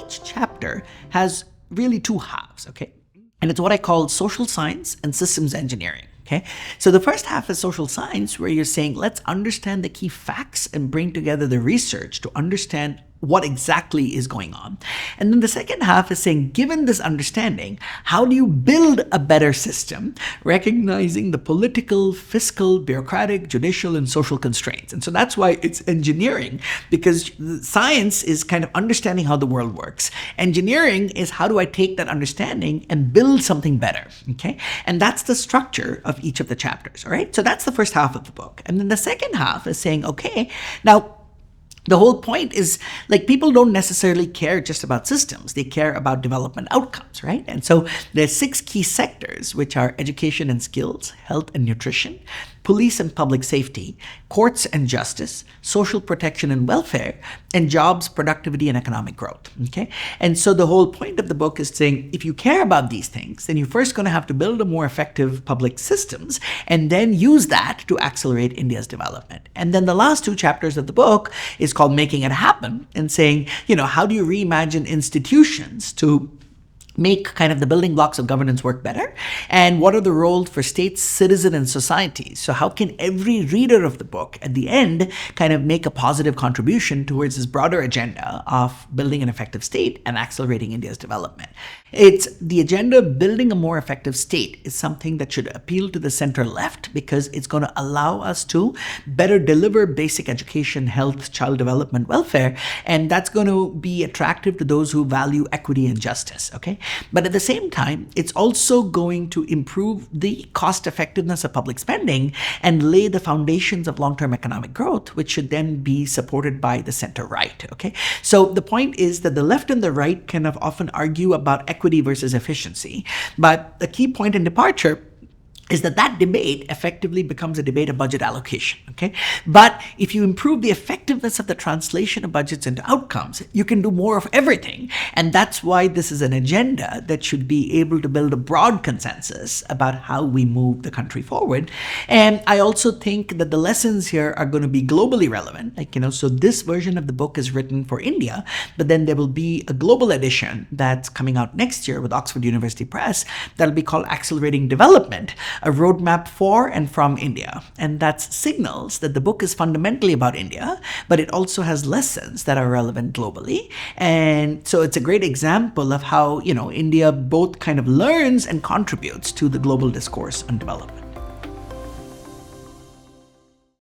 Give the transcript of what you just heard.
each chapter has really two halves, okay? And it's what I call social science and systems engineering. Okay, so the first half is social science, where you're saying, let's understand the key facts and bring together the research to understand what exactly is going on. And then the second half is saying, given this understanding, how do you build a better system, recognizing the political, fiscal, bureaucratic, judicial, and social constraints? And so that's why it's engineering, because science is kind of understanding how the world works. Engineering is how do I take that understanding and build something better, okay? And that's the structure of each of the chapters, all right? So that's the first half of the book. And then the second half is saying, okay, now, the whole point is, like, people don't necessarily care just about systems. They care about development outcomes, right? And so there's 6 key sectors, which are education and skills, health and nutrition, police and public safety, courts and justice, social protection and welfare, and jobs, productivity, and economic growth, okay? And so the whole point of the book is saying, if you care about these things, then you're first going to have to build a more effective public systems and then use that to accelerate India's development. And then the last 2 chapters of the book is called Making It Happen, and saying, how do you reimagine institutions to make kind of the building blocks of governance work better? And what are the roles for states, citizens, and societies? So how can every reader of the book at the end kind of make a positive contribution towards this broader agenda of building an effective state and accelerating India's development? It's the agenda of building a more effective state is something that should appeal to the center left, because it's going to allow us to better deliver basic education, health, child development, welfare, and that's going to be attractive to those who value equity and justice, okay? But at the same time, it's also going to improve the cost effectiveness of public spending and lay the foundations of long-term economic growth, which should then be supported by the center right, okay? So the point is that the left and the right kind of often argue about equity versus efficiency, but the key point in departure is that debate effectively becomes a debate of budget allocation, okay? But if you improve the effectiveness of the translation of budgets into outcomes, you can do more of everything. And that's why this is an agenda that should be able to build a broad consensus about how we move the country forward. And I also think that the lessons here are going to be globally relevant. So this version of the book is written for India, but then there will be a global edition that's coming out next year with Oxford University Press that'll be called Accelerating Development, a roadmap for and from India. And that signals that the book is fundamentally about India, but it also has lessons that are relevant globally. And so it's a great example of how, India both kind of learns and contributes to the global discourse on development.